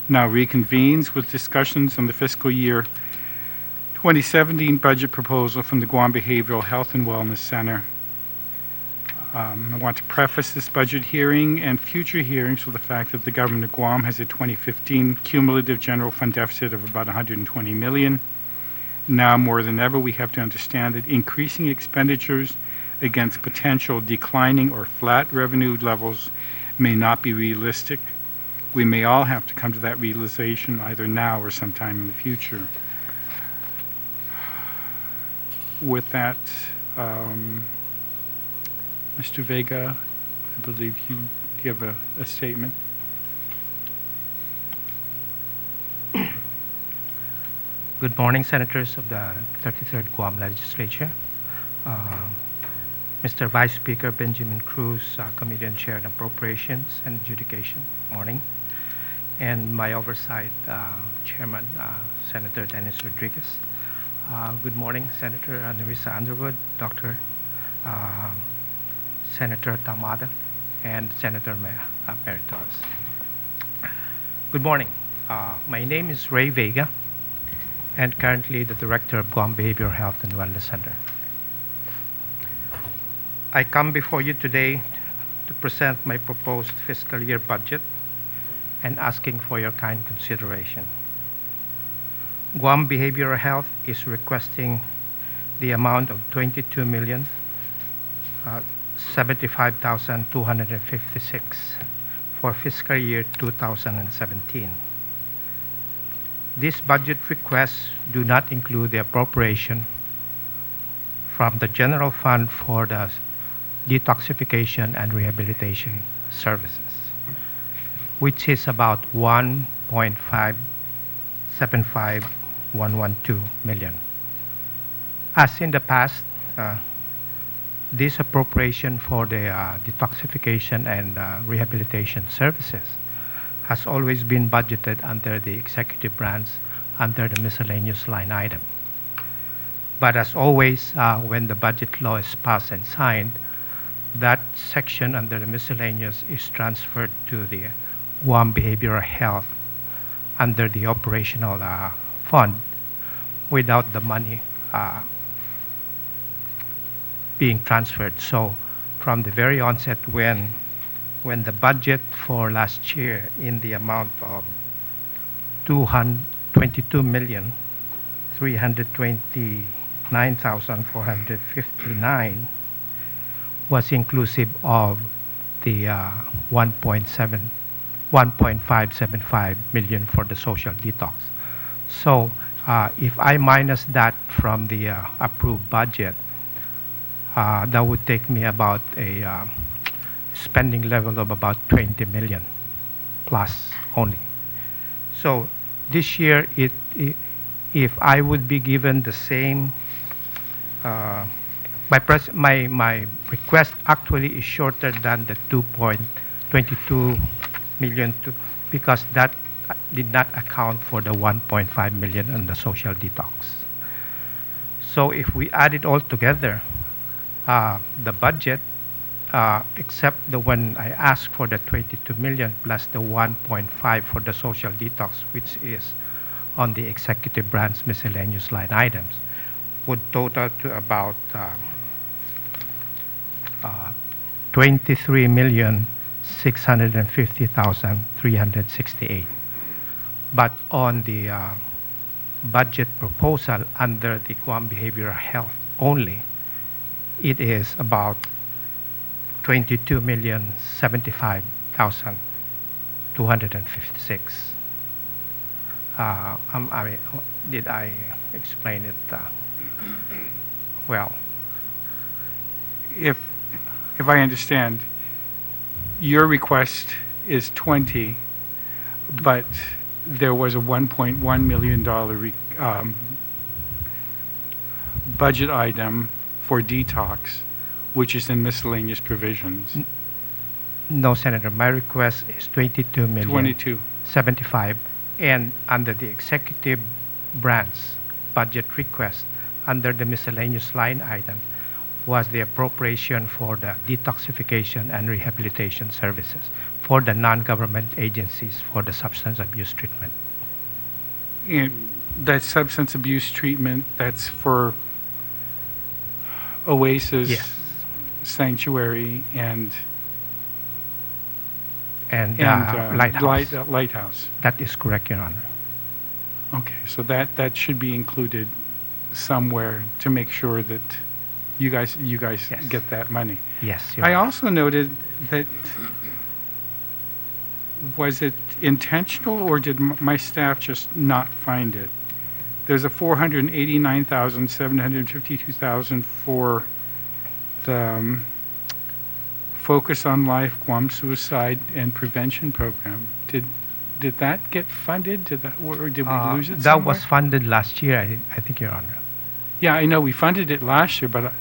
now reconvenes with discussions on the fiscal year 2017 budget proposal from the Guam Behavioral Health and Wellness Center. I want to preface this budget hearing and future hearings with the fact that the government of Guam has a 2015 cumulative general fund deficit of about $120 million. Now more than ever, we have to understand that increasing expenditures against potential declining or flat revenue levels may not be realistic. We may all have to come to that realization either now or sometime in the future. With that, Mr. Vega, I believe you have a statement. Good morning, Senators of the 33rd Guam Legislature. Mr. Vice Speaker Benjamin Cruz, Committee and Chair on Appropriations and Adjudication, morning. And my oversight Chairman, Senator Dennis Rodriguez. Good morning, Senator Nerissa Underwood, Dr. Senator Tamada, and Senator Mary Torres. Good morning. My name is Ray Vega, and currently the Director of Guam Behavioral Health and Wellness Center. I come before you today to present my proposed fiscal year budget and asking for your kind consideration. Guam Behavioral Health is requesting the amount of $22,075,256 for fiscal year 2017. These budget requests do not include the appropriation from the general fund for the detoxification and rehabilitation services, which is about $1.575112 million. As in the past, this appropriation for the detoxification and rehabilitation services has always been budgeted under the executive branch under the miscellaneous line item. But as always, when the budget law is passed and signed, that section under the miscellaneous is transferred to the Guam Behavioral Health under the operational fund without the money being transferred. So from the very onset, when the budget for last year in the amount of $222,329,459 was inclusive of the 1.575 million for the social detox. So if I minus that from the approved budget, that would take me about a spending level of about 20 million plus only. So this year, if I would be given the same, my request actually is shorter than the 2.22 million because that did not account for the 1.5 million on the social detox. So if we add it all together, the budget, except the one I asked for the 22 million plus the 1.5 for the social detox, which is on the executive branch miscellaneous line items, would total to about 23,650,368. But on the budget proposal under the Guam Behavioral Health only, it is about 22,075,256. Did I explain it well? If I understand, your request is 20, but there was a $1.1 million budget item for detox, which is in miscellaneous provisions. No, Senator. My request is 22. 75, and under the executive branch budget request under the miscellaneous line item was the appropriation for the detoxification and rehabilitation services for the non-government agencies for the substance abuse treatment. And that substance abuse treatment, that's for Oasis, Yes. Sanctuary, and Lighthouse. Lighthouse. That is correct, Your Honor. Okay, so that should be included somewhere to make sure that you guys Yes. get that money. Yes, Your I Honor. also noted that, was it intentional, or did my staff just not find it? There's a $489,752,000 for the Focus on Life Guam Suicide and Prevention Program. Did that get funded? Or did we lose it That somewhere? was funded last year, I think, Your Honor. Yeah, I know we funded it last year, but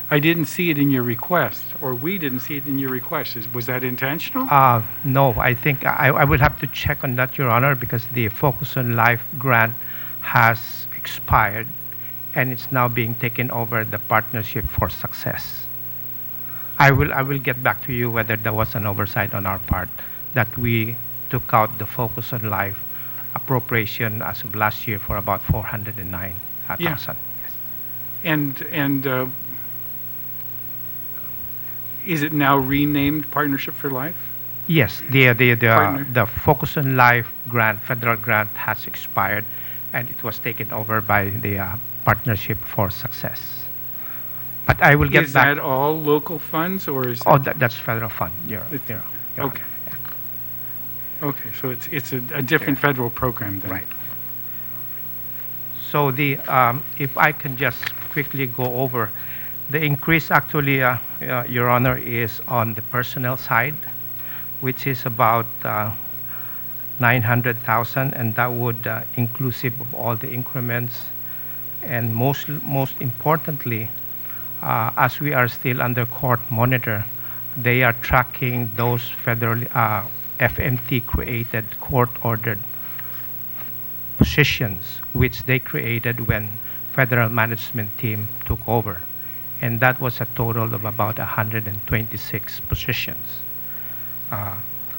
I didn't see it in your request, or we didn't see it in your request. Was that intentional? No, I think I would have to check on that, Your Honor, because the Focus on Life grant has expired and it's now being taken over the Partnership for Success. I will get back to you whether there was an oversight on our part that we took out the Focus on Life appropriation as of last year for about 409,000. Yeah. Yes. And is it now renamed Partnership for Life? Yes, Partner. the Focus on Life grant, federal grant, has expired, and it was taken over by the Partnership for Success. But I will get Is back. that all local funds, or is Oh, it? that's federal fund. It's- You're okay. Okay, so it's a different federal program then. Right. So if I can just quickly go over, the increase actually, Your Honor, is on the personnel side, which is about 900,000, and that would inclusive of all the increments. And most importantly, as we are still under court monitor, they are tracking those federal FMT-created court-ordered positions, which they created when federal management team took over. And that was a total of about 126 positions.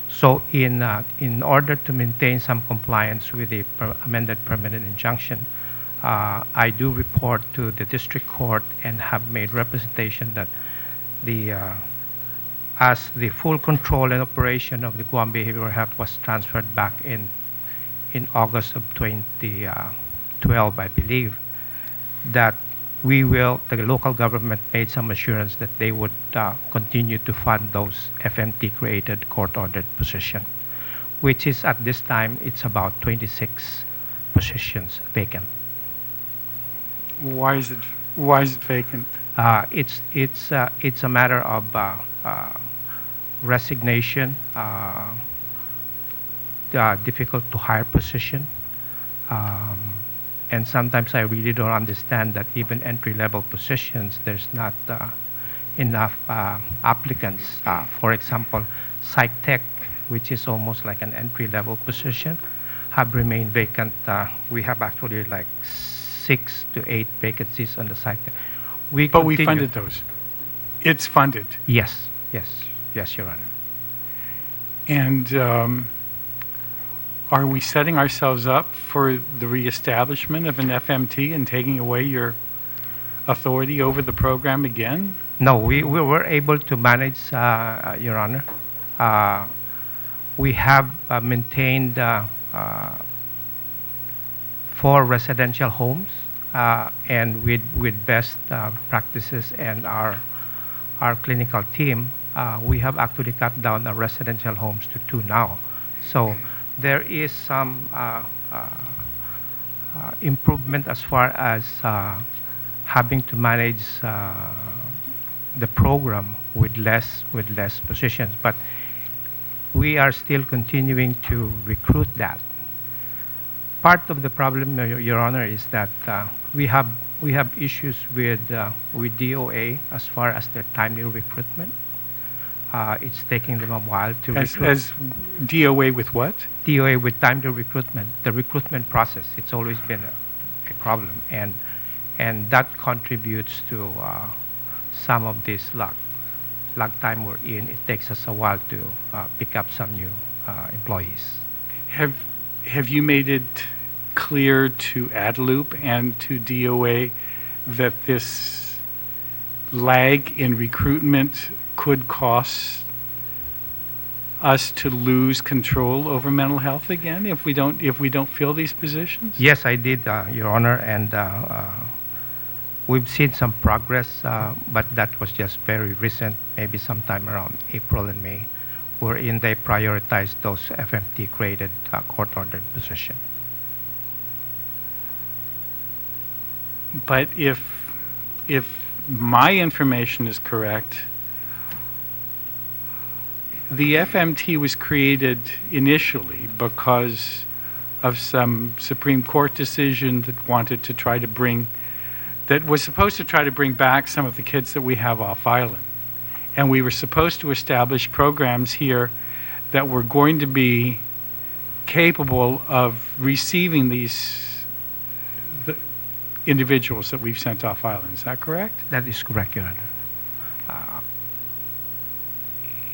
So in order to maintain some compliance with the amended permanent injunction, I do report to the district court and have made representation that as the full control and operation of the Guam Behavioral Health was transferred back in August of 2012, I believe, that the local government made some assurance that they would continue to fund those FMT-created court-ordered positions, which is at this time, it's about 26 positions vacant. Why is it vacant? It's a matter of resignation, difficult to hire position, and sometimes I really don't understand that even entry-level positions, there's not enough applicants. For example, psych tech, which is almost like an entry-level position, have remained vacant. We have actually like 6 to 8 vacancies on the psych tech. But we funded those. It's funded. Yes, Your Honor. And are we setting ourselves up for the reestablishment of an FMT and taking away your authority over the program again? No, we were able to manage, Your Honor. We have maintained 4 residential homes, and with best practices and our clinical team, we have actually cut down our residential homes to 2 now. So there is some improvement as far as having to manage the program with less positions, but we are still continuing to recruit that. Part of the problem, Your Honor, is that we have issues with DOA as far as their timely recruitment. It's taking them a while to recruit. As DOA with what? DOA with timely recruitment, the recruitment process. It's always been a problem, and that contributes to some of this lack. lag time we're in, it takes us a while to pick up some new employees. Have you made it clear to AdLoop and to DOA that this lag in recruitment could cost us to lose control over mental health again if we don't fill these positions? Yes, I did, Your Honor, and we've seen some progress, but that was just very recent, maybe sometime around April and May, wherein they prioritized those FMT-graded court-ordered positions. But if my information is correct, the FMT was created initially because of some Supreme Court decision that was supposed to try to bring back some of the kids that we have off island. And we were supposed to establish programs here that were going to be capable of receiving the individuals that we've sent off island. Is that correct? That is correct, Your Honor.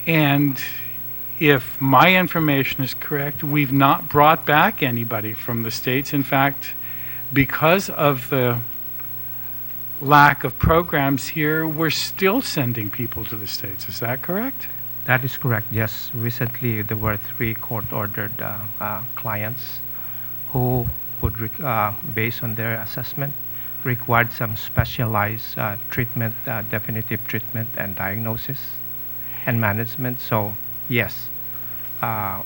And if my information is correct, we've not brought back anybody from the States. In fact, because of the lack of programs here, we're still sending people to the States. Is that correct? That is correct, yes. Recently, there were 3 court-ordered clients who would, based on their assessment, required some specialized treatment, definitive treatment and diagnosis and management. So, yes,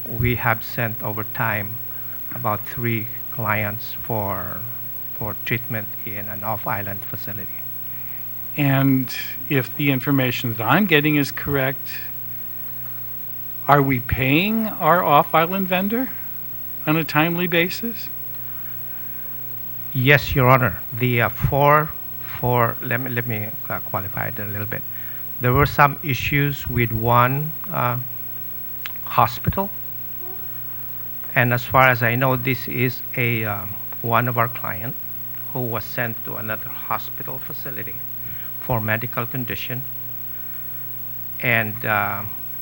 we have sent over time about 3 clients for treatment in an off-island facility. And if the information that I'm getting is correct, are we paying our off-island vendor on a timely basis? Yes, Your Honor. The let me qualify it a little bit. There were some issues with one hospital, and as far as I know, this is one of our clients who was sent to another hospital facility for medical condition, and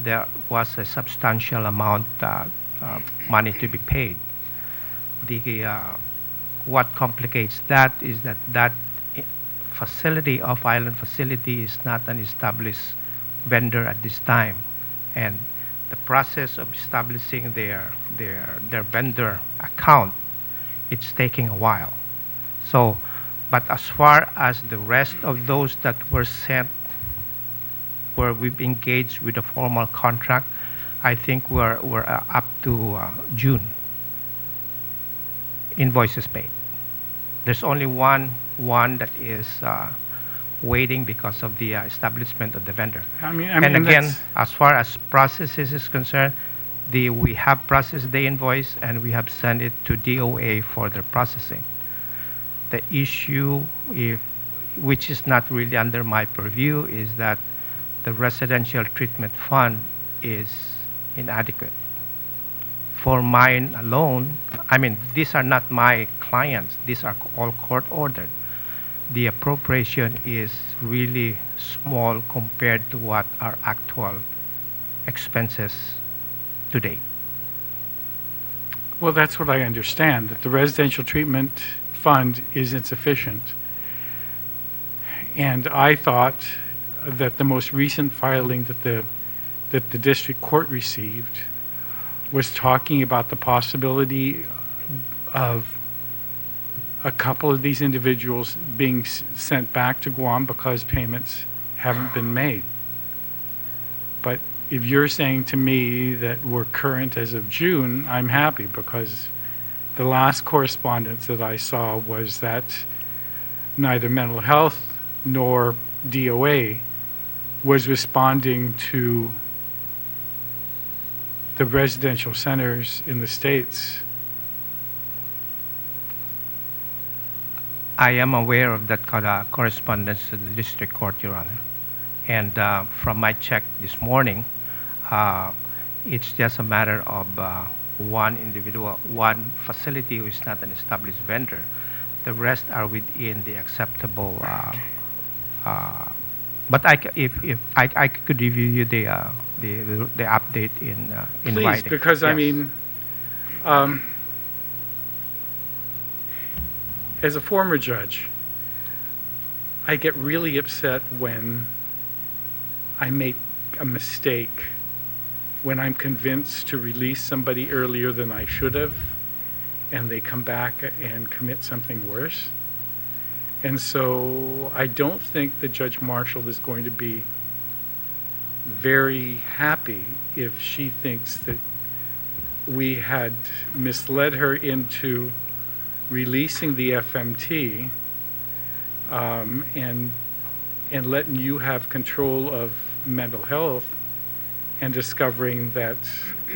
there was a substantial amount money to be paid. What complicates that is that facility, off-island facility, is not an established vendor at this time, and the process of establishing their vendor account, it's taking a while. So, but as far as the rest of those that were sent, where we've engaged with a formal contract, I think we're up to June. Invoices paid. There's only one that is waiting because of the establishment of the vendor. And again, as far as processes is concerned, we have processed the invoice and we have sent it to DOA for their processing. The issue, which is not really under my purview, is that the residential treatment fund is inadequate. For mine alone, I mean, these are not my clients. These are all court-ordered. The appropriation is really small compared to what our actual expenses to date. Well, that's what I understand, that the residential treatment fund is insufficient. And I thought that the most recent filing that the district court received was talking about the possibility of a couple of these individuals being sent back to Guam because payments haven't been made. But if you're saying to me that we're current as of June, I'm happy, because the last correspondence that I saw was that neither mental health nor DOA was responding to the residential centers in the States. I am aware of that correspondence to the district court, Your Honor. And from my check this morning, it's just a matter of one facility who is not an established vendor. The rest are within the acceptable But if I could review you the update in Please, writing. because I Yes. mean, as a former judge, I get really upset when I make a mistake, when I'm convinced to release somebody earlier than I should have, and they come back and commit something worse. And so I don't think that Judge Marshall is going to be very happy if she thinks that we had misled her into releasing the FMT and letting you have control of mental health, and discovering that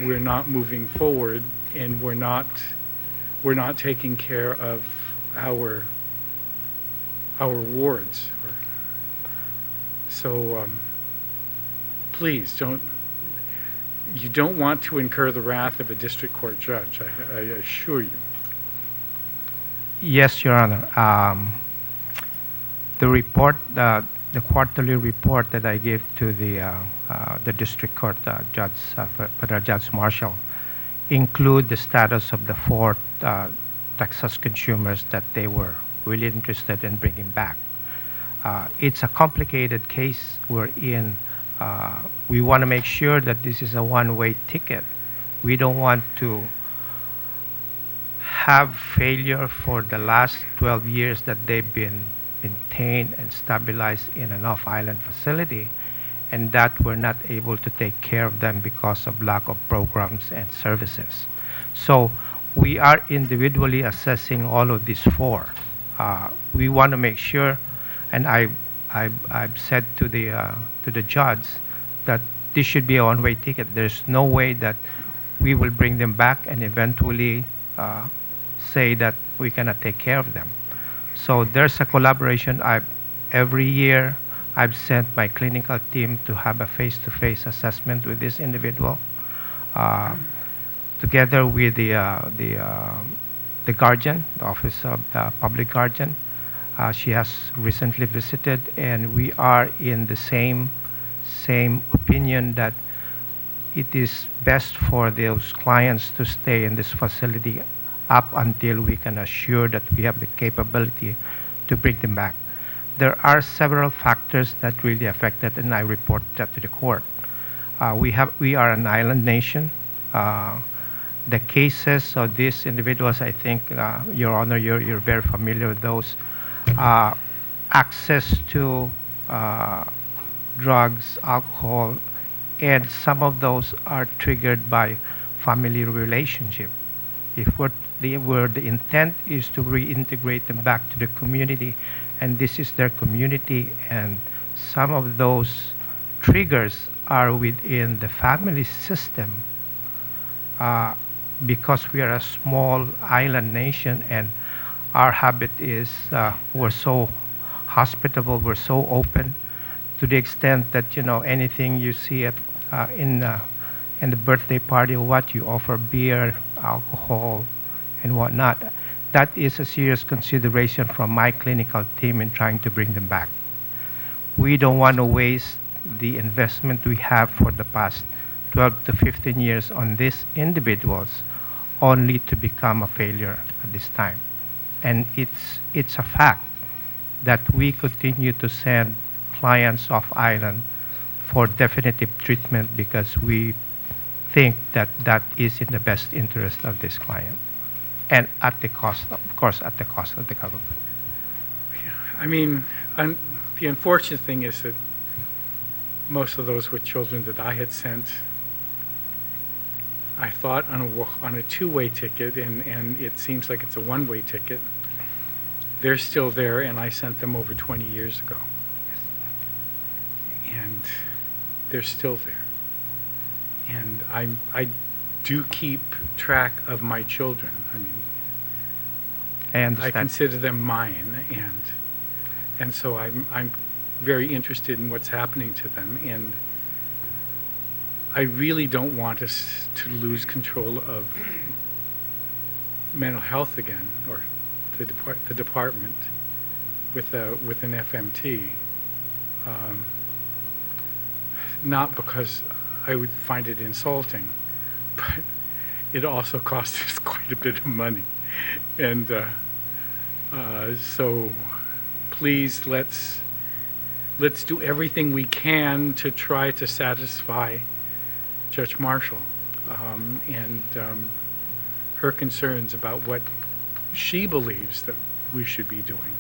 we're not moving forward and we're not taking care of our wards. So please you don't want to incur the wrath of a district court judge, I assure you. Yes, Your Honor. The report, the quarterly report that I gave to the district court judge, Federal Judge Marshall, include the status of the 4 Texas consumers that they were really interested in bringing back. It's a complicated case we're in. We want to make sure that this is a one-way ticket. We don't want to have failure for the last 12 years that they've been maintained and stabilized in an off-island facility, and that we're not able to take care of them because of lack of programs and services. So we are individually assessing all of these 4. We want to make sure, and I've said to the judge that this should be a one-way ticket. There's no way that we will bring them back and eventually say that we cannot take care of them. So there's a collaboration. Every year I've sent my clinical team to have a face-to-face assessment with this individual, together with the guardian, the Office of the Public Guardian. She has recently visited, and we are in the same opinion that it is best for those clients to stay in this facility up until we can assure that we have the capability to bring them back. There are several factors that really affect it, and I report that to the court. We are an island nation. The cases of these individuals, I think, Your Honor, you're very familiar with those. Access to drugs, alcohol, and some of those are triggered by family relationship. If the intent is to reintegrate them back to the community, and this is their community, and some of those triggers are within the family system, because we are a small island nation, and our habit is we're so hospitable, we're so open, to the extent that anything you see at in the birthday party or what you offer, beer, alcohol, and whatnot. That is a serious consideration from my clinical team in trying to bring them back. We don't want to waste the investment we have for the past 12 to 15 years on these individuals only to become a failure at this time. And it's a fact that we continue to send clients off island for definitive treatment because we think that that is in the best interest of this client, and at the cost, of course, at the cost of the government. I mean, the unfortunate thing is that most of those were children that I had sent, I thought, on a two-way ticket, and it seems like it's a one-way ticket. They're still there, and I sent them over 20 years ago. And they're still there. And I do keep track of my children. I mean, I understand. I consider them mine, and so I'm very interested in what's happening to them, and I really don't want us to lose control of mental health again, or the department with an FMT. not because I would find it insulting, but it also costs us quite a bit of money. And so please, let's do everything we can to try to satisfy Judge Marshall and her concerns about what she believes that we should be doing.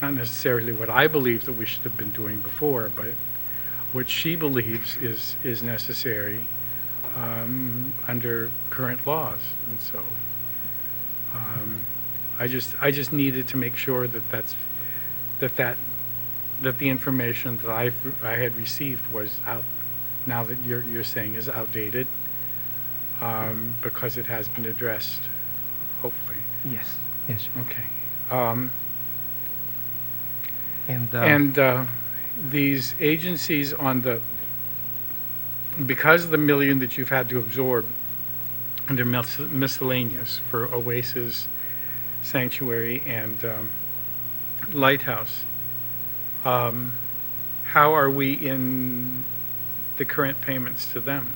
Not necessarily what I believe that we should have been doing before, but what she believes is necessary under current laws. And so I just needed to make sure that the information that I had received was out, now that you're saying is outdated, because it has been addressed, hopefully. Yes, yes. Okay. And these agencies because of the $1 million that you've had to absorb under miscellaneous for Oasis, Sanctuary, and Lighthouse, how are we in the current payments to them?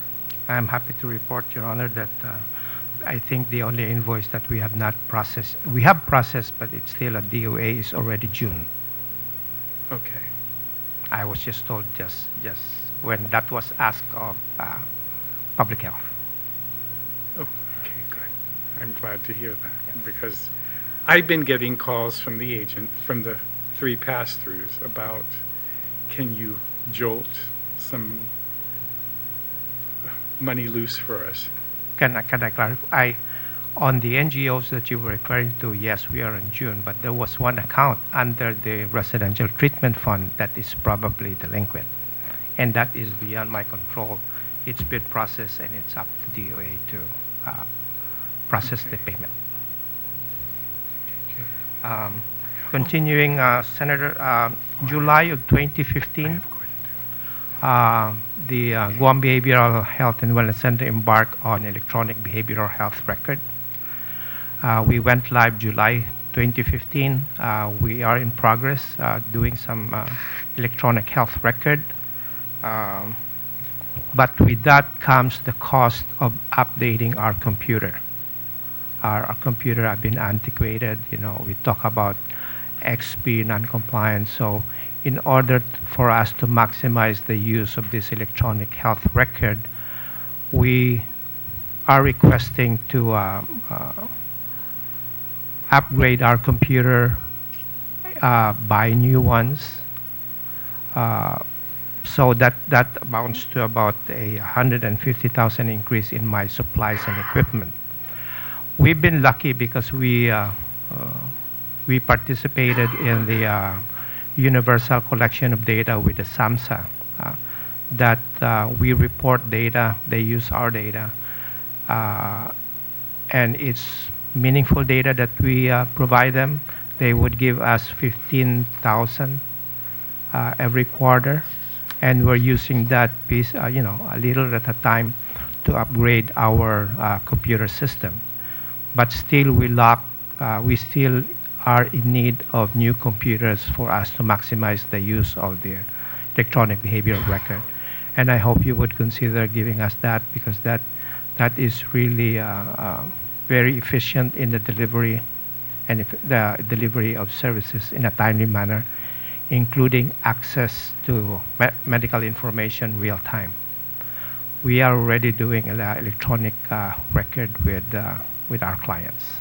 I'm happy to report, Your Honor, that I think the only invoice that we have not processed, we have processed, but it's still a DOA, is already June. Okay. I was just told just when that was asked of Public Health. Oh, okay, good. I'm glad to hear that, yes. Because I've been getting calls from the agent, from the 3 pass-throughs, about, can you jolt some money loose for us? Can I clarify? On the NGOs that you were referring to, yes, we are in June, but there was one account under the Residential Treatment Fund that is probably delinquent, and that is beyond my control. It's been processed, and it's up to DOA to process the payment. Continuing, Senator, July of 2015, the Guam Behavioral Health and Wellness Center embarked on electronic behavioral health record. We went live July 2015. We are in progress doing some electronic health record. But with that comes the cost of updating our computer. Our computer have been antiquated. You know, we talk about XP non-compliance. So in order for us to maximize the use of this electronic health record, we are requesting to upgrade our computer, buy new ones. So that amounts to about a $150,000 increase in my supplies and equipment. We've been lucky because we participated in the universal collection of data with the SAMHSA, that we report data, they use our data, and it's meaningful data that we provide them. They would give us $15,000 every quarter, and we're using that piece, a little at a time, to upgrade our computer system. But still, we still are in need of new computers for us to maximize the use of the electronic behavioral record. And I hope you would consider giving us that, because that is really very efficient in the delivery and the delivery of services in a timely manner, including access to medical information real time. We are already doing an electronic record with our clients.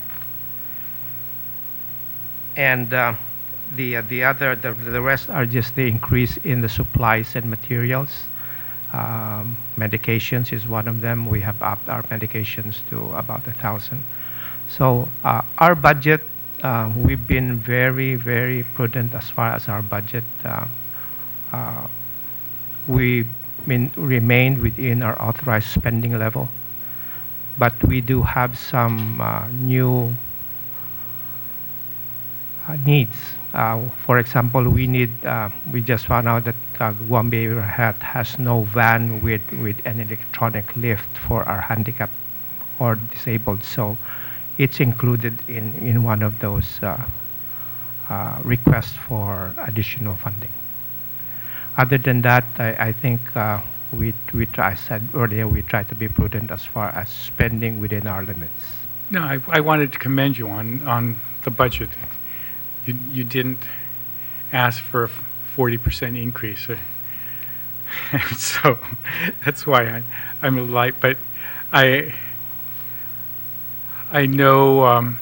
And the rest are just the increase in the supplies and materials. Medications is one of them. We have upped our medications to about 1,000. So our budget, we've been very, very prudent as far as our budget. We remained within our authorized spending level, but we do have some new needs. For example, we just found out that Guam Behavioral Health has no van with an electronic lift for our handicapped or disabled. So it's included in one of those requests for additional funding. Other than that, I think I said earlier, we try to be prudent as far as spending within our limits. No, I wanted to commend you on the budget. You didn't ask for a 40% increase. So that's why I'm a light. But I know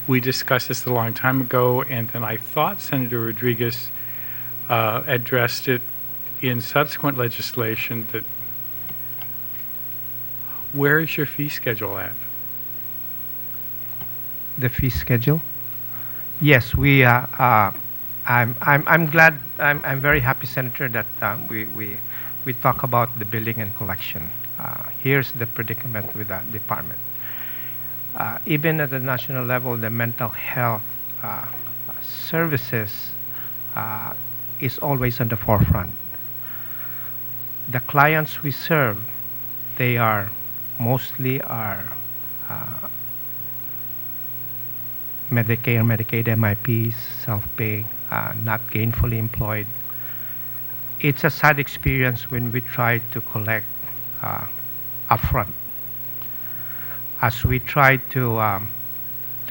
we discussed this a long time ago, and then I thought Senator Rodriguez addressed it in subsequent legislation. That where is your fee schedule at? The fee schedule? Yes, we. I'm glad. I'm very happy, Senator, that we talk about the billing and collection. Here's the predicament with that department. Even at the national level, the mental health services is always on the forefront. The clients we serve, they are mostly our Medicare, Medicaid, MIPs, self-pay, not gainfully employed. It's a sad experience when we try to collect upfront. As we try to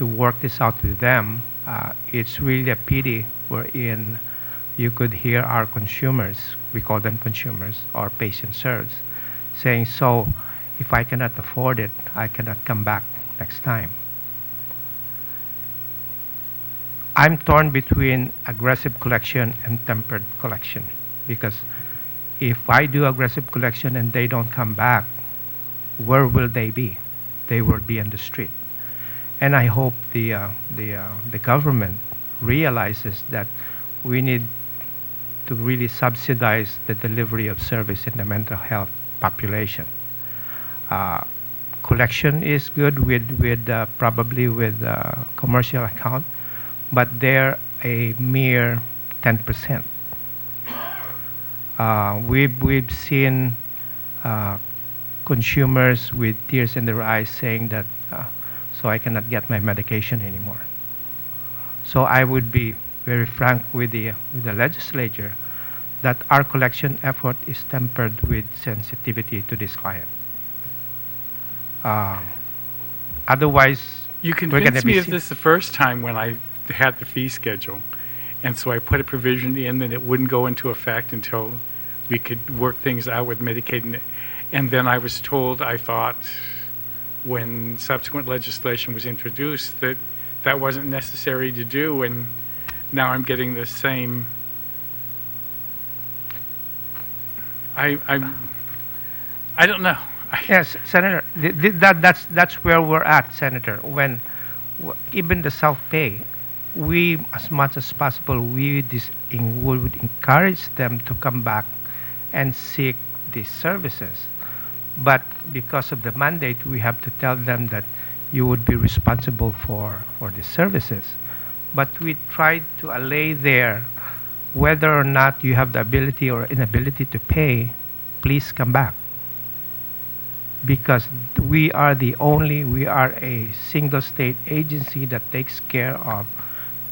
work this out with them, it's really a pity wherein you could hear our consumers, we call them consumers, or patient serves, saying, so if I cannot afford it, I cannot come back next time. I'm torn between aggressive collection and tempered collection, because if I do aggressive collection and they don't come back, where will they be? They will be on the street. And I hope the government realizes that we need to really subsidize the delivery of service in the mental health population. Collection is good with probably with commercial account, but they're a mere 10%. We've seen consumers with tears in their eyes saying that, so I cannot get my medication anymore. So I would be very frank with the legislature that our collection effort is tempered with sensitivity to this client. Otherwise, You convinced me of this the first time when I had the fee schedule. And so I put a provision in that it wouldn't go into effect until we could work things out with Medicaid. And then I was told, I thought, when subsequent legislation was introduced, that that wasn't necessary to do. And now I'm getting the same. I don't know. Yes, Senator, that's where we're at, Senator. When even the self-pay, we, as much as possible, we would encourage them to come back and seek these services. But because of the mandate, we have to tell them that you would be responsible for these services. But we try to allay there, whether or not you have the ability or inability to pay, please come back. Because we are a single state agency that takes care of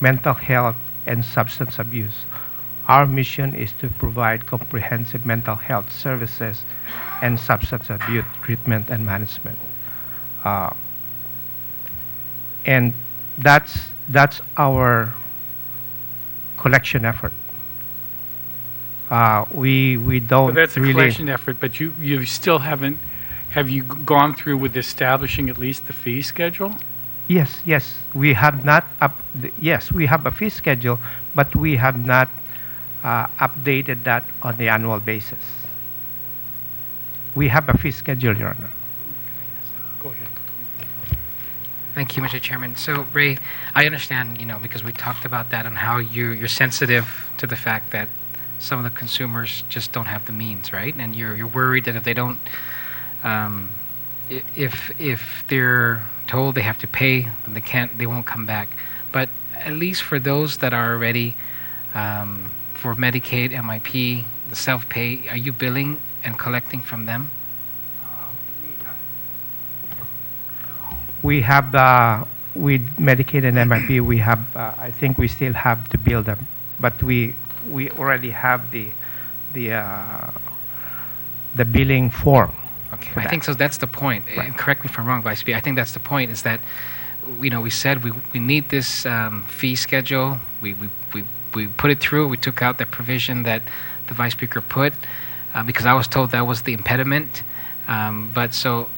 mental health and substance abuse. Our mission is to provide comprehensive mental health services and substance abuse treatment and management. And that's our collection effort. We don't So that's a really collection effort, but you still haven't. Have you gone through with establishing at least the fee schedule? Yes, we have not yes, we have a fee schedule, but we have not updated that on the annual basis. We have a fee schedule, Your Honor. Go ahead. Thank you, Mr. Chairman. So, Ray, I understand, because we talked about that and how you're sensitive to the fact that some of the consumers just don't have the means, right? And you're worried that if they don't, if they're told they have to pay, then they won't come back. But at least for those that are already for Medicaid, MIP, the self-pay, are you billing and collecting from them? We have with Medicaid and MIP, we have I think we still have to bill them, but we already have the the billing form. Okay, for I that. think so. That's the point. Right. Correct me if I'm wrong, Vice Speaker. I think that's the point. Is that we said we need this fee schedule. We put it through. We took out the provision that the Vice Speaker put because I was told that was the impediment. But so,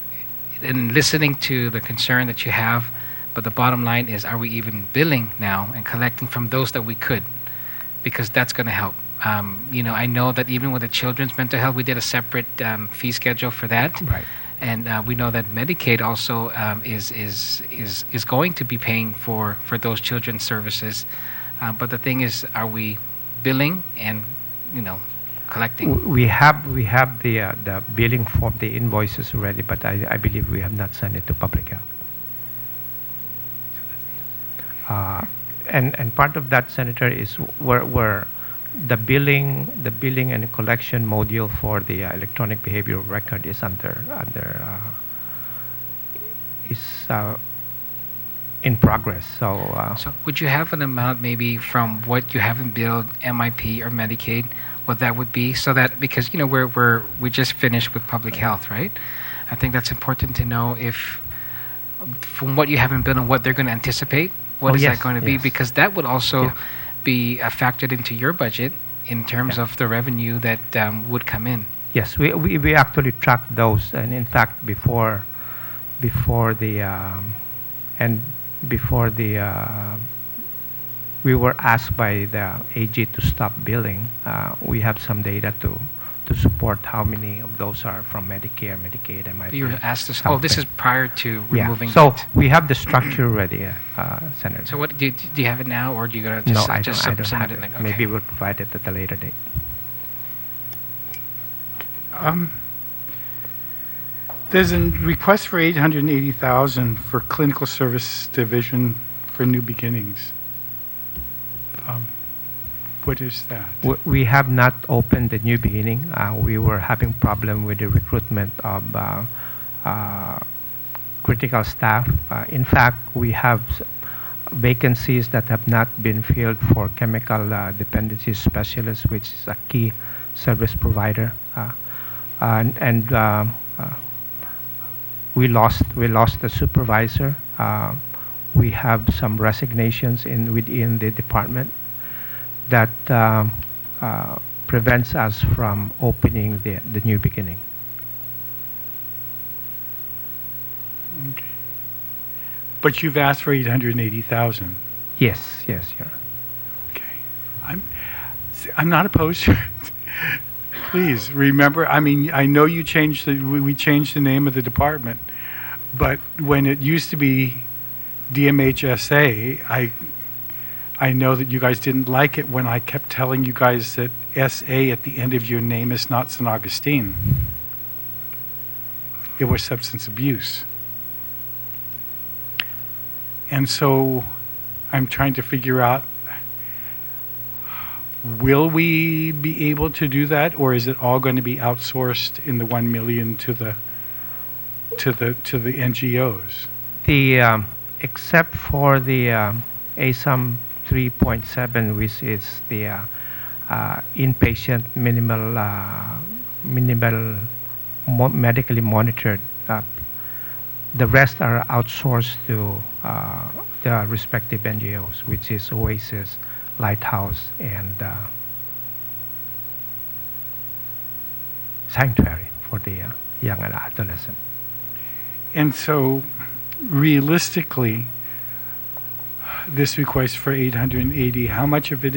in listening to the concern that you have, but the bottom line is, are we even billing now and collecting from those that we could? Because that's going to help. I know that even with the children's mental health, we did a separate fee schedule for that. Right. And we know that Medicaid also is going to be paying for those children's services. But the thing is, are we billing and collecting? We have the billing form, the invoices already, but I believe we have not sent it to public health. And part of that, Senator, is where the billing and collection module for the electronic behavioral record is in progress. So would you have an amount maybe from what you haven't billed, MIP or Medicaid, what that would be, so that because we just finished with public health, right? I think that's important to know if from what you haven't billed and what they're going to anticipate, what is yes, that going to be? yes. Because that would also Yeah. be factored into your budget in terms Yeah. of the revenue that would come in. Yes, we actually track those, and in fact before we were asked by the AG to stop billing. We have some data to support how many of those are from Medicare, Medicaid, MIP. You were asked this. Oh, this is prior to Yeah. removing. So that. we have the structure ready, Senator. So what do you have it now, or do you gonna No, just I just don't submit have it. like- okay. Maybe we'll provide it at a later date. There's a request for $880,000 for clinical service division for New Beginnings. What is that? We have not opened the new beginning. We were having problem with the recruitment of critical staff. In fact, we have vacancies that have not been filled for chemical dependency specialists, which is a key service provider. We lost the supervisor. We have some resignations within the department that prevents us from opening the new beginning. Okay. But you've asked for $880,000. Yes, Your Honor. Okay. I'm not opposed to it. Please remember, I mean, I know you changed we changed the name of the department, but when it used to be DMHSA, I know that you guys didn't like it when I kept telling you guys that SA at the end of your name is not San Agustin. It was substance abuse. And so I'm trying to figure out, will we be able to do that, or is it all going to be outsourced in the $1 million to the NGOs? The except for the ASAM 3.7, which is the inpatient medically monitored. The rest are outsourced to the respective NGOs, which is Oasis, Lighthouse, and Sanctuary for the young and adolescent. And so, realistically, this request for 880, how much of it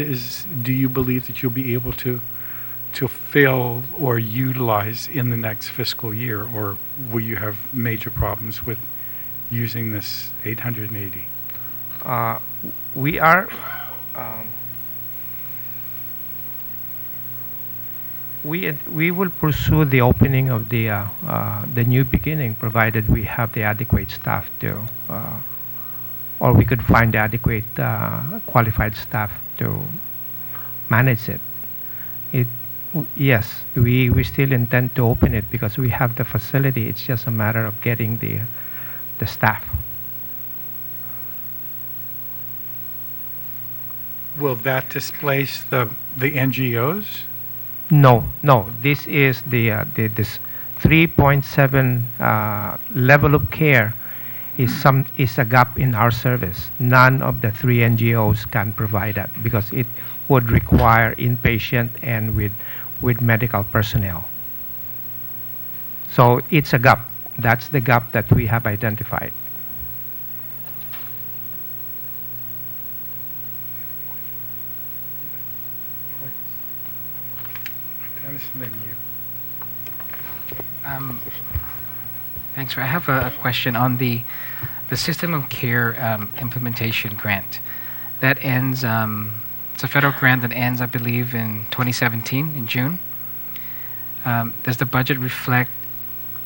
do you believe that you'll be able to fill or utilize in the next fiscal year, or will you have major problems with using this 880? We are we will pursue the opening of the new beginning, provided we have the adequate staff to, or we could find adequate qualified staff to manage it. Yes, we still intend to open it because we have the facility. It's just a matter of getting the staff. Will that displace the NGOs? No, no. This is this 3.7 level of care is a gap in our service. None of the three NGOs can provide that because it would require inpatient and with medical personnel. So it's a gap. That's the gap that we have identified. Dennis, and then you. Thanks. I have a question on the system of care implementation grant. That ends, it's a federal grant that ends, I believe, in 2017, in June. Does the budget reflect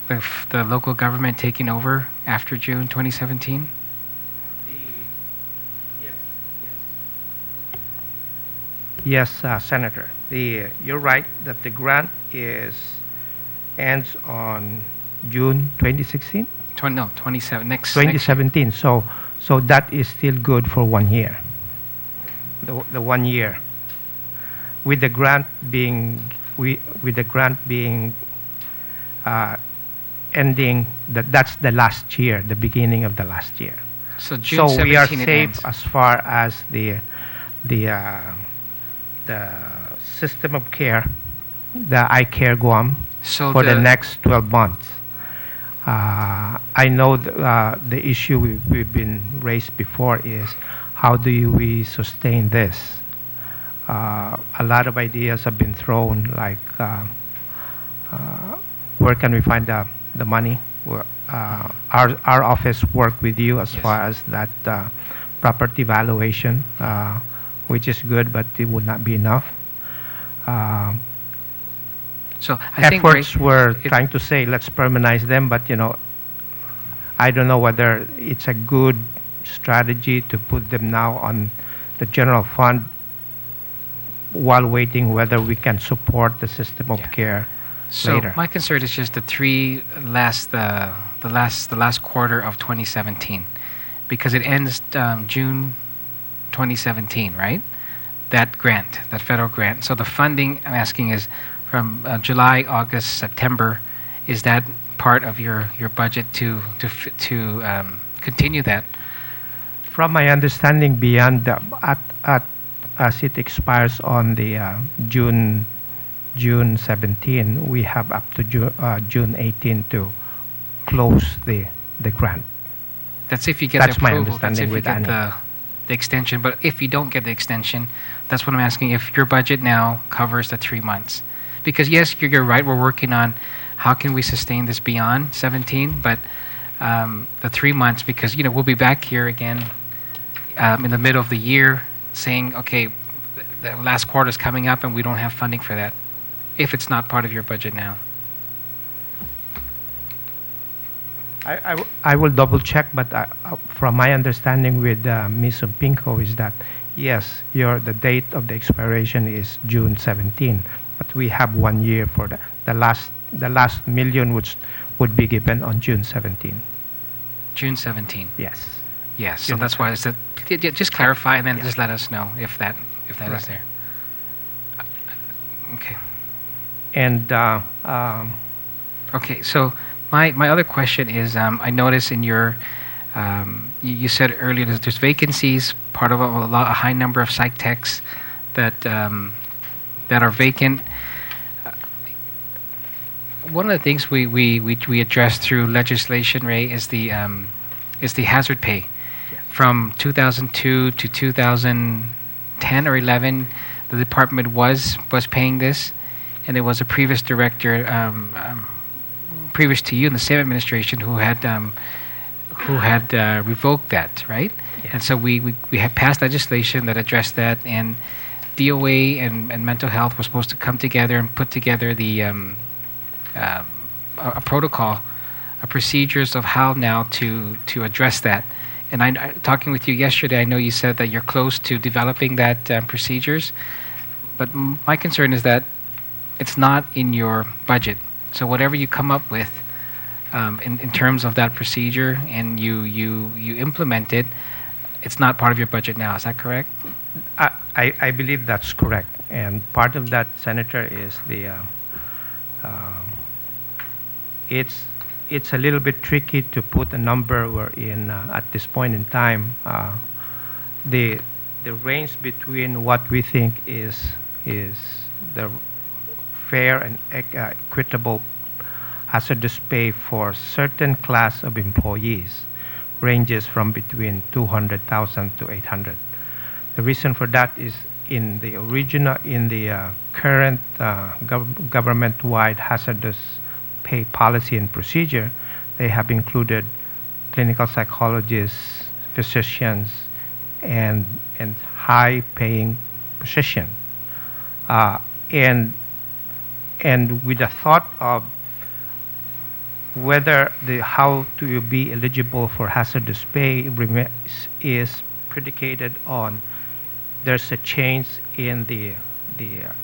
the local government taking over after June 2017? Yes, Senator. You're right that the grant ends on June 2016? 2017. So that is still good for 1 year. The 1 year. With the grant being ending, that's the last year, the beginning of the last year. So June 17 we are it safe ends. as far as the system of care, the iCare Guam, So for the next 12 months. I know the issue we've been raised before is how do we sustain this? A lot of ideas have been thrown, like where can we find the money? Our office worked with you as Yes. far as that property valuation, which is good, but it would not be enough. So I think Efforts were trying to say let's permanentize them, but I don't know whether it's a good strategy to put them now on the general fund while waiting whether we can support the system of Yeah. care So later. my concern is just the last quarter of 2017, because it ends June 2017, right? That grant, that federal grant. So the funding I'm asking is from July, August, September. Is that part of your budget to continue that? From my understanding, beyond as it expires on the June 17, we have up to June 18 to close the grant. That's if you get That's the my approval. That's understanding if you with get Annie. the extension. But if you don't get the extension, that's what I'm asking. If your budget now covers the 3 months, because yes, you're right. We're working on how can we sustain this beyond 17, but the 3 months, because we'll be back here again in the middle of the year saying, okay, the last quarter is coming up and we don't have funding for that, if it's not part of your budget now. I will double check, but from my understanding with Ms. Pinko is that yes, the date of the expiration is June 17, but we have 1 year for that. The last million would be given on June 17. June 17. Yes. Yes. So June that's why I said just clarify and then Yeah. just let us know if that Right. is there. Okay. And Okay, so my other question is, I noticed in your, you said earlier there's vacancies, part of a high number of psych techs that are vacant. One of the things we addressed through legislation, Ray, is the hazard pay. From 2002 to 2010 or 11, the department was paying this, and there was a previous director, previous to you in the same administration, who had revoked that, right? Yeah. And so we had passed legislation that addressed that, and DOA and mental health were supposed to come together and put together a protocol, procedures of how now to address that. And talking with you yesterday, I know you said that you're close to developing that procedures, but my concern is that it's not in your budget. So whatever you come up with in terms of that procedure and you implement it, it's not part of your budget now. Is that correct? I believe that's correct. And part of that, Senator, is uh, it's a little bit tricky to put a number wherein at this point in time the range between what we think is the fair and equitable hazardous pay for certain class of employees ranges from between 200,000 to 800. The reason for that is in the current government-wide hazardous pay policy and procedure, they have included clinical psychologists, physicians, and high-paying position. And with the thought of whether how to you be eligible for hazardous pay is predicated on there's a change in the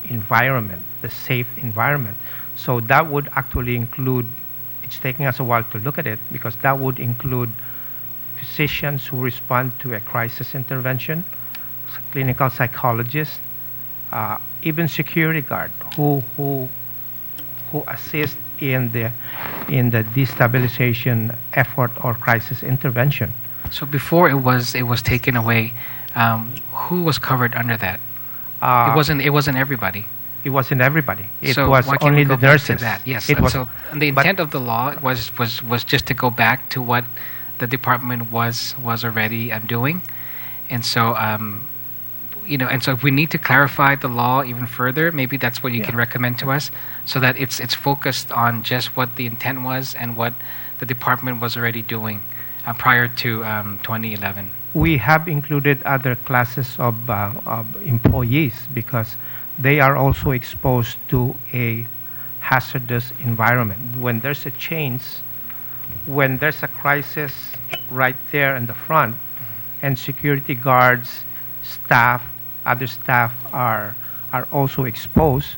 environment, the safe environment. So that would actually include, it's taking us a while to look at it, because that would include physicians who respond to a crisis intervention, clinical psychologists, even security guard who assist in the destabilization effort or crisis intervention. So before it was taken away, who was covered under that? It wasn't everybody. It wasn't everybody. It So was why can't only we go the back nurses. to that? Yes. It and was, so and the intent of the law was just to go back to what the department was already doing, and so and so if we need to clarify the law even further, maybe that's what you can recommend to us, so that it's focused on just what the intent was and what the department was already doing prior to 2011. we have included other classes of employees because they are also exposed to a hazardous environment. When there's a change, when there's a crisis right there in the front, and security guards, staff, other staff are also exposed,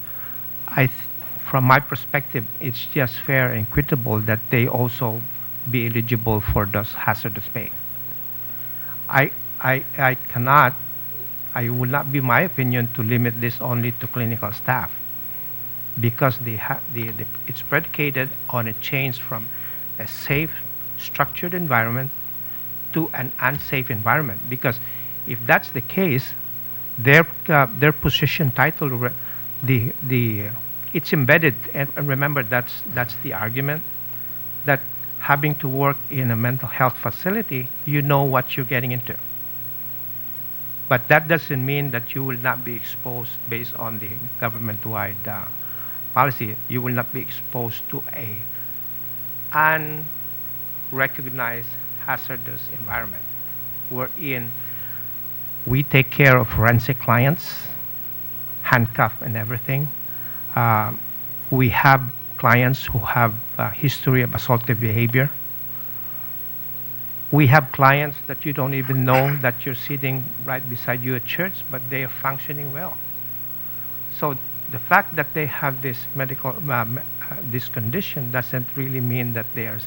from my perspective, it's just fair and equitable that they also be eligible for those hazardous pay. I will not be my opinion to limit this only to clinical staff, because it's predicated on a change from a safe, structured environment to an unsafe environment. Because if that's the case, their position title, it's embedded. And remember, that's the argument, that having to work in a mental health facility, you know what you're getting into. But that doesn't mean that you will not be exposed based on the government-wide policy. You will not be exposed to a unrecognized hazardous environment wherein we take care of forensic clients, handcuffed and everything. We have clients who have a history of assaultive behavior. We have clients that you don't even know that you're sitting right beside you at church, but they are functioning well. So the fact that they have this medical this condition doesn't really mean that they are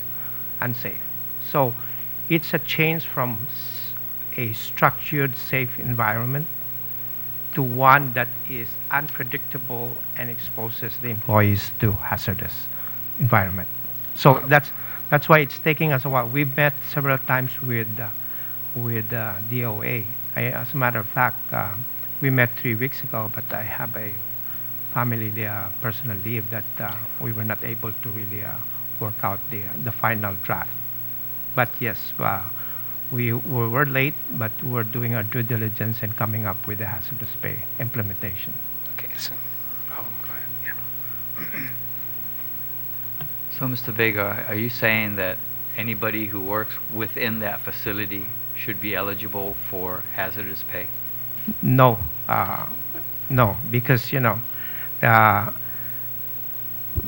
unsafe. So it's a change from a structured, safe environment to one that is unpredictable and exposes the employees to hazardous environment. So that's why it's taking us a while. We've met several times with DOA. As a matter of fact, we met 3 weeks ago, but I have a family personal leave that we were not able to really work out the final draft. But yes, we were late, but we're doing our due diligence and coming up with the hazardous pay implementation. Okay, so go ahead. Yeah. So, Mr. Vega, are you saying that anybody who works within that facility should be eligible for hazardous pay? No, no, because the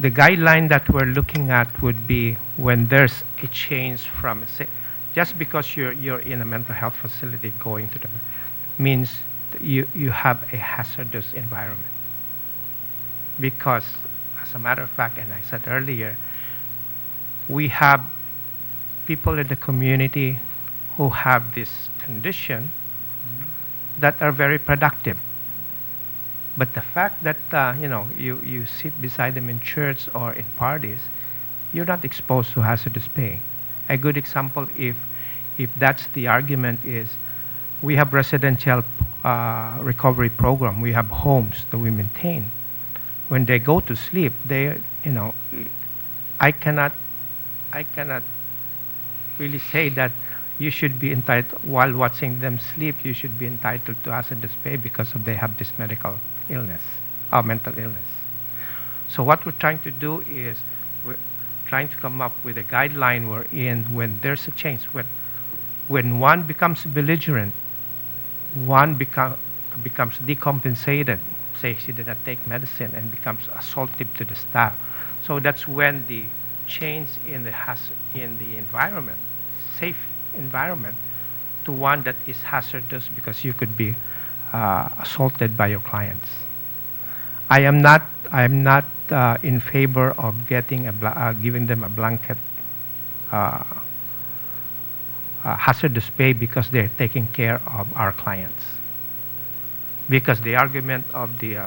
guideline that we're looking at would be when there's a change from just because you're in a mental health facility going to means you have a hazardous environment. Because as a matter of fact, and I said earlier, we have people in the community who have this condition that are very productive. But the fact that you sit beside them in church or in parties, you're not exposed to hazardous pay. A good example, if that's the argument, is we have residential recovery program. We have homes that we maintain. When they go to sleep, I cannot really say that you should be entitled, while watching them sleep, you should be entitled to hazardous pay because of they have this medical illness or mental illness. So what we're trying to do is we're trying to come up with a guideline wherein when there's a change, when one becomes belligerent, one becomes decompensated, say she did not take medicine, and becomes assaultive to the staff. So that's when the change in the environment, safe environment, to one that is hazardous because you could be assaulted by your clients. I am not in favor of giving them a blanket hazardous pay because they're taking care of our clients. Because the argument of the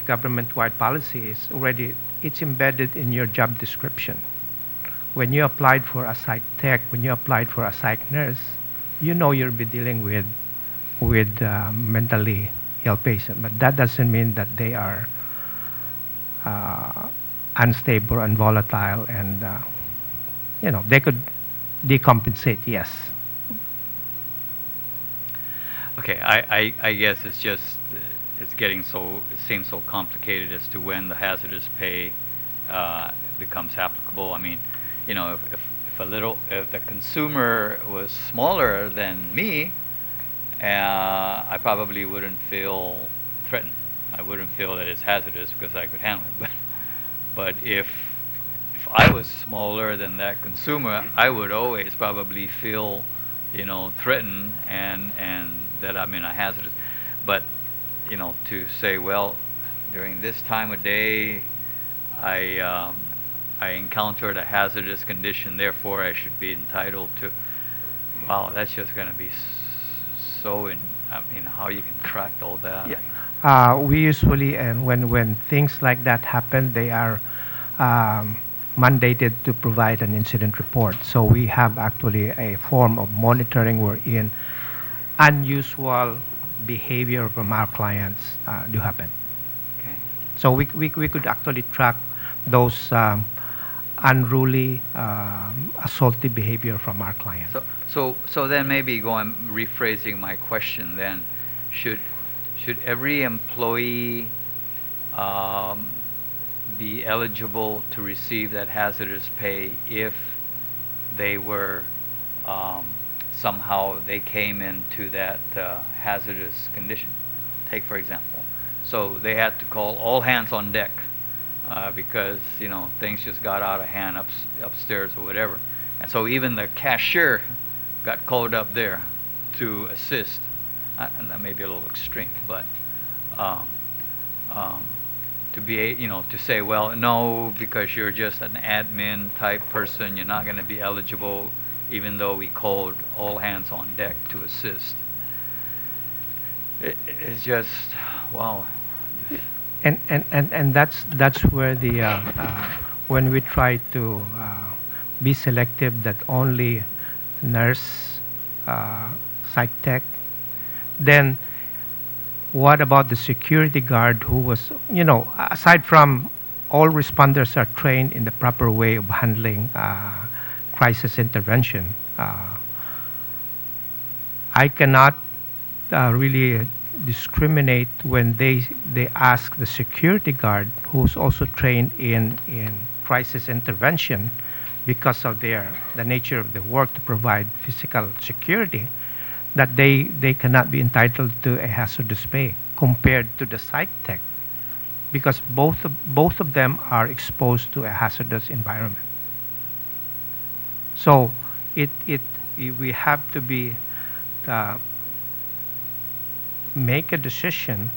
government-wide policy is already, it's embedded in your job description. When you applied for a psych tech, when you applied for a psych nurse, you know you'll be dealing with mentally ill patient, but that doesn't mean that they are unstable and volatile, and they could decompensate. Yes. Okay, I guess it's just it seems so complicated as to when the hazardous pay becomes applicable. I mean, if the consumer was smaller than me, I probably wouldn't feel threatened. I wouldn't feel that it's hazardous because I could handle it. But if I was smaller than that consumer, I would always probably feel, threatened and that I'm in a hazardous. But, to say, well, during this time of day, I encountered a hazardous condition, therefore I should be entitled to. Wow, that's just going to be so how you can track all that. Yeah. We usually, and when things like that happen, they are mandated to provide an incident report. So we have actually a form of monitoring wherein unusual behavior from our clients do happen. Okay. So we could actually track those unruly, assaultive behavior from our clients. So then maybe rephrasing my question then, should every employee be eligible to receive that hazardous pay if they were somehow they came into that hazardous condition? Take for example, so they had to call all hands on deck because things just got out of hand upstairs or whatever, and so even the cashier got called up there to assist. And that may be a little extreme, but to be to say, well, no, because you're just an admin type person, you're not going to be eligible, even though we called all hands on deck to assist. It's just wow. And that's where the when we try to be selective, that only nurse, psych tech, then what about the security guard who was, aside from all responders are trained in the proper way of handling crisis intervention, I cannot really discriminate when they ask the security guard, who's also trained in crisis intervention because of the nature of the work to provide physical security, that they cannot be entitled to a hazardous pay compared to the psych tech, because both of them are exposed to a hazardous environment. So we have to be make a decision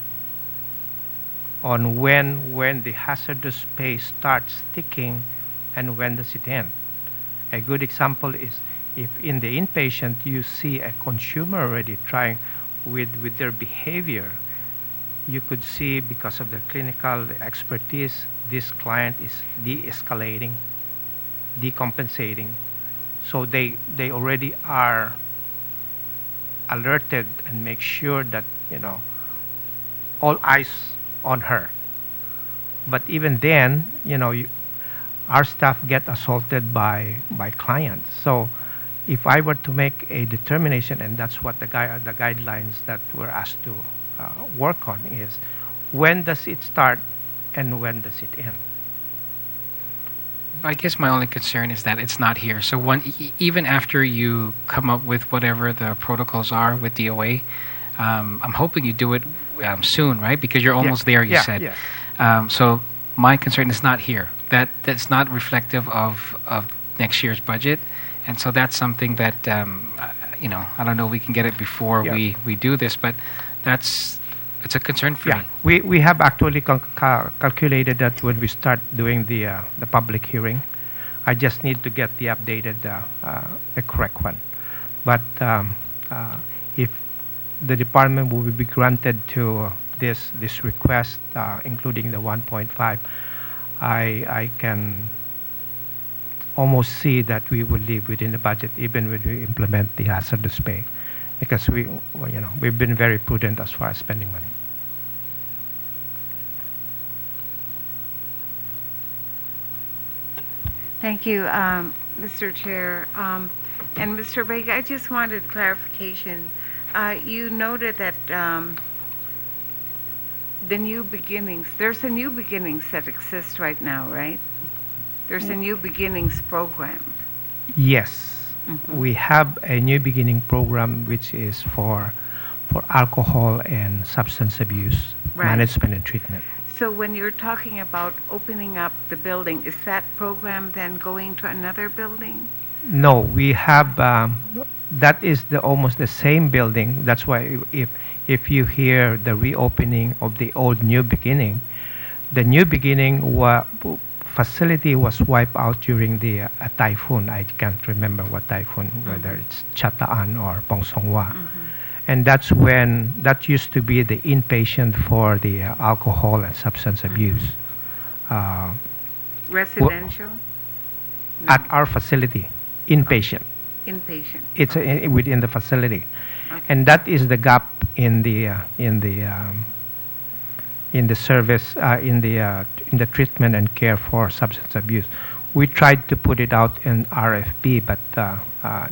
on when the hazardous pay starts ticking and when does it end. A good example is if in the inpatient you see a consumer already trying with their behavior, you could see because of the clinical expertise, this client is de-escalating, decompensating. So they already are alerted and make sure that, all eyes on her. But even then, our staff get assaulted by clients. So if I were to make a determination, and that's what the guidelines that we're asked to work on is, when does it start and when does it end? I guess my only concern is that it's not here. So even after you come up with whatever the protocols are with DOA, I'm hoping you do it soon, right? Because you're almost there, you said. Yes. So my concern is not here. That's not reflective of next year's budget. And so that's something that, I don't know if we can get it before we do this, but it's a concern for me. We have actually calculated that when we start doing the public hearing. I just need to get the updated, the correct one. But if the department will be granted to this request, including the 1.5, I can almost see that we will live within the budget even when we implement the hazardous pay, because we've been very prudent as far as spending money. Thank you, Mr. Chair. And Mr. Vega, I just wanted clarification. You noted that the new beginnings, there's a new beginnings that exists right now, right? There's a new beginnings program. Yes. Mhm. We have a new beginning program which is for alcohol and substance abuse Right. management and treatment. So when you're talking about opening up the building, is that program then going to another building? No, we have that is almost the same building. That's why if you hear the reopening of the old new beginning, the new beginning facility was wiped out during the typhoon. I can't remember what typhoon, whether it's Chataan or Pongsonghua. And that's when that used to be the inpatient for the alcohol and substance abuse Residential? at our facility, inpatient. Inpatient? It's within the facility, Okay. and that is the gap in the service in the treatment and care for substance abuse. We tried to put it out in RFP, but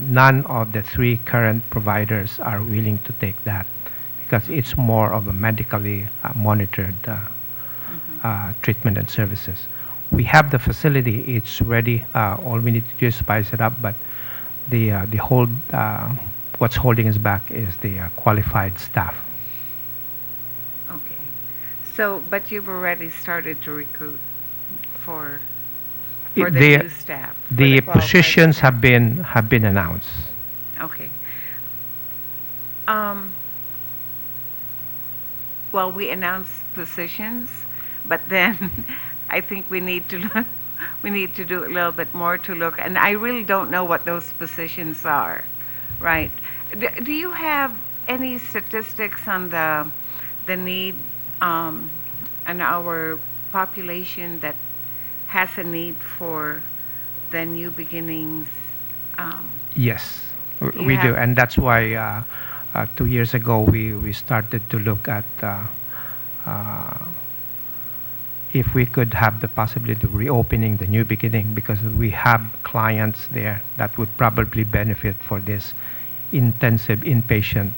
none of the three current providers are willing to take that because it's more of a medically monitored treatment and services. We have the facility; it's ready. All we need to do is spice it up. But what's holding us back is the qualified staff. Okay. So, but you've already started to recruit for the new staff? for The qualified positions staff? have been announced. Okay. Well, we announced positions, but then I think we need to look, we need to do a little bit more to look, and I really don't know what those positions are, right? Do you have any statistics on the need and our population that has a need for the new beginnings? Yes, you we do, have- and that's why 2 years ago we started to look at if we could have the possibility of reopening the new beginning, because we have clients there that would probably benefit for this intensive inpatient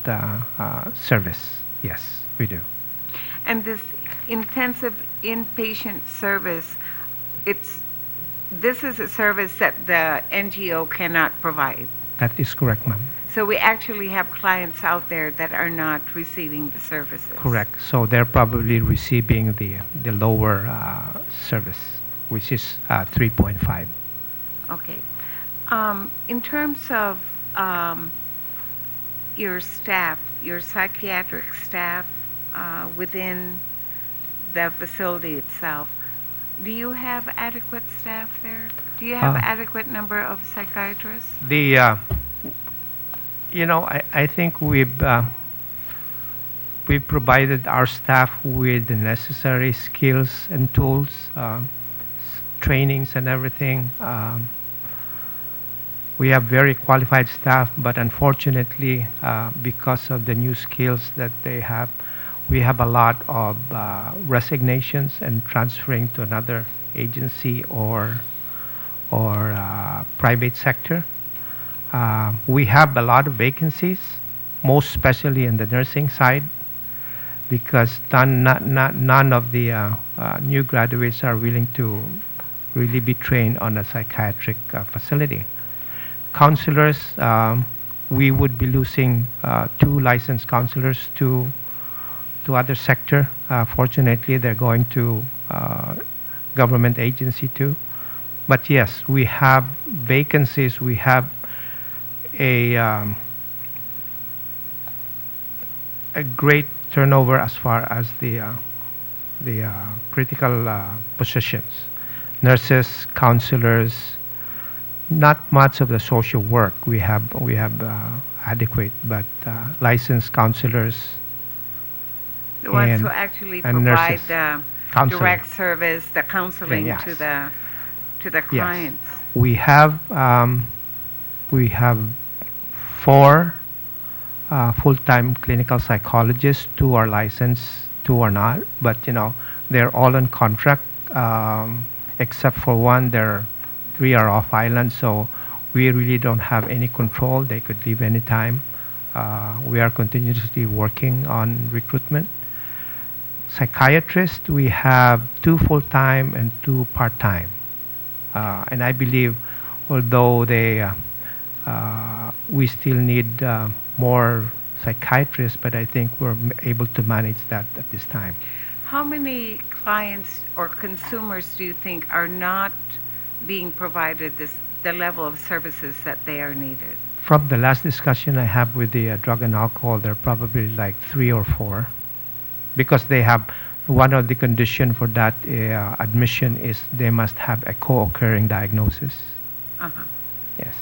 service. Yes, we do. And this intensive inpatient service, this is a service that the NGO cannot provide. That is correct, ma'am. So we actually have clients out there that are not receiving the services. Correct. So they're probably receiving the lower service, which is 3.5. Okay. In terms of your staff, your psychiatric staff within the facility itself, do you have adequate staff there? Do you have adequate number of psychiatrists? I think we provided our staff with the necessary skills and tools, trainings and everything. We have very qualified staff, but unfortunately, because of the new skills that they have, we have a lot of resignations and transferring to another agency or private sector. We have a lot of vacancies, most especially in the nursing side, because none of the new graduates are willing to really be trained on a psychiatric facility. Counselors, we would be losing 2 licensed counselors to other sector. Fortunately, they're going to government agency too. But yes, we have vacancies. We have a great turnover as far as the critical positions, nurses, counselors. Not much of the social work we have adequate, but licensed counselors. The ones and- who actually and provide nurses. the Counseling. direct service, the counseling Yes. to the Yes. clients. We have 4 full-time clinical psychologists. 2 are licensed, 2 are not. But they're all on contract, except for 1. 3 are off island, so we really don't have any control. They could leave anytime. We are continuously working on recruitment. Psychiatrists, we have 2 full-time and 2 part-time. And I believe, although we still need more psychiatrists, but I think we're able to manage that at this time. How many clients or consumers do you think are not being provided the level of services that they are needed? From the last discussion I have with the drug and alcohol, there are probably like 3 or 4, because they have one of the condition for that admission is they must have a co-occurring diagnosis. Uh-huh. Yes.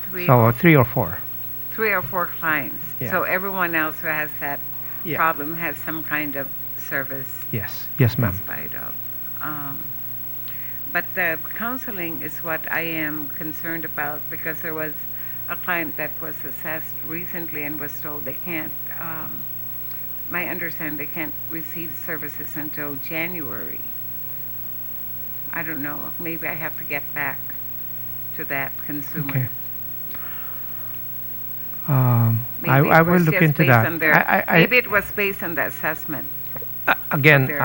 3 So 3 or 4. 3 or 4 clients. Yeah. So everyone else who has that Yeah. problem has some kind of service Yes. Yes, in ma'am. spite of. But the counseling is what I am concerned about, because there was a client that was assessed recently and was told they can't, my understanding, they can't receive services until January. I don't know, maybe I have to get back to that consumer. Okay. Maybe I it will was look just into based that. on their- maybe it was based on the assessment. Again, there.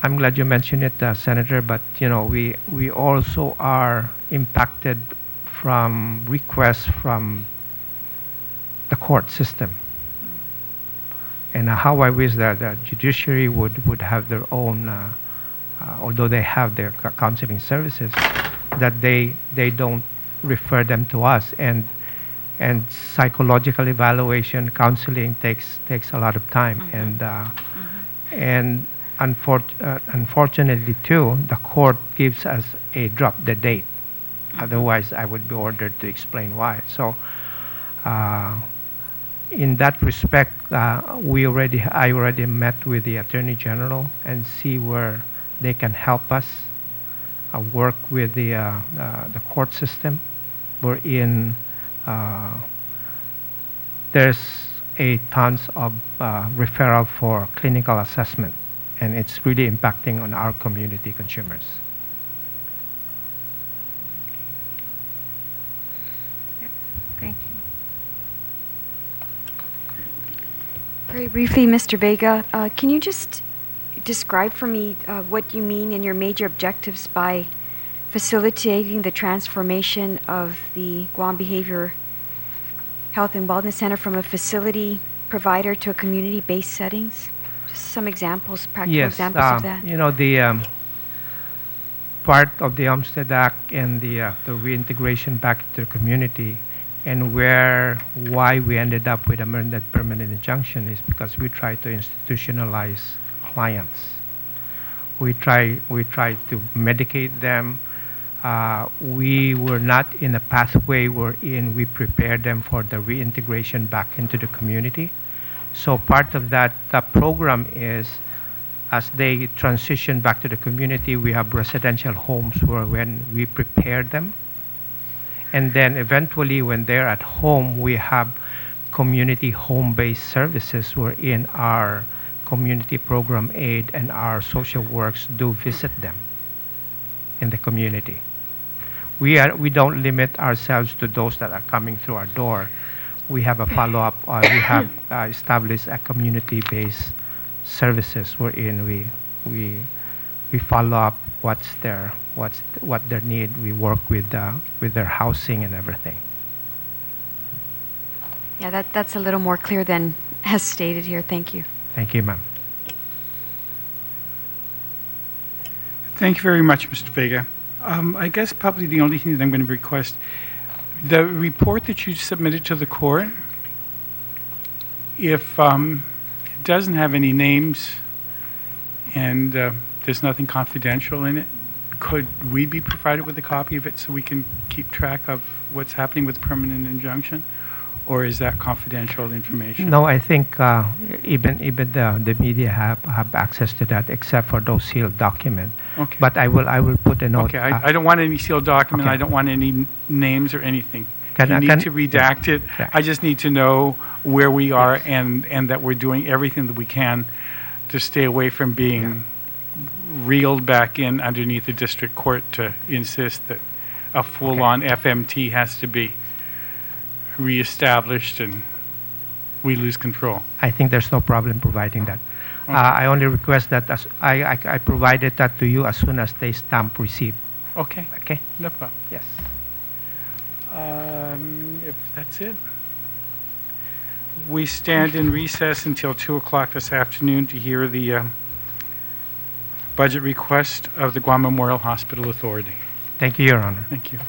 I'm glad you mentioned it, Senator, but we also are impacted from requests from the court system. And how I wish that the judiciary would have their own, although they have their counseling services, that they don't refer them to us. And psychological evaluation, counseling takes a lot of time. And unfortunately too, the court gives us a drop the date. Otherwise, I would be ordered to explain why. So, in that respect, I already met with the Attorney General and see where they can help us work with the court system. We're in. There's a tons of referral for clinical assessment, and it's really impacting on our community consumers. Thank you. Very briefly, Mr. Vega, can you just describe for me what you mean in your major objectives by facilitating the transformation of the Guam Behavior Health and Wellness Center from a facility provider to a community-based settings? Just some examples, practical examples of that. The part of the Olmstead Act and the reintegration back to the community, and why we ended up with a permanent injunction is because we try to institutionalize clients. We try to medicate them. We were not in a pathway wherein we prepared them for the reintegration back into the community. So part of that program is, as they transition back to the community, we have residential homes where when we prepare them, and then eventually when they're at home, we have community home-based services wherein our community program aid and our social works do visit them in the community. We don't limit ourselves to those that are coming through our door. We have a follow-up. We have established a community-based services wherein we follow up what their need. We work with their housing and everything. Yeah, that's a little more clear than as stated here. Thank you. Thank you, ma'am. Thank you very much, Mr. Vega. I guess probably the only thing that I'm going to request, the report that you submitted to the court, if it doesn't have any names and there's nothing confidential in it, could we be provided with a copy of it so we can keep track of what's happening with permanent injunction? Or is that confidential information? No, I think even the media have access to that, except for those sealed documents. Okay. But I will put a note. Okay, I don't want any sealed document. Okay. I don't want any names or anything. Can You I- need can- to redact it. Yeah. I just need to know where we are and that we're doing everything that we can to stay away from being reeled back in underneath the district court to insist that a full-on FMT has to be reestablished and we lose control. I think there's no problem providing that. Okay. I only request that I provided that to you as soon as they stamp receipt. Okay, Okay? no problem. Yes. If that's it. We stand in recess until 2 o'clock this afternoon to hear the budget request of the Guam Memorial Hospital Authority. Thank you, Your Honor. Thank you.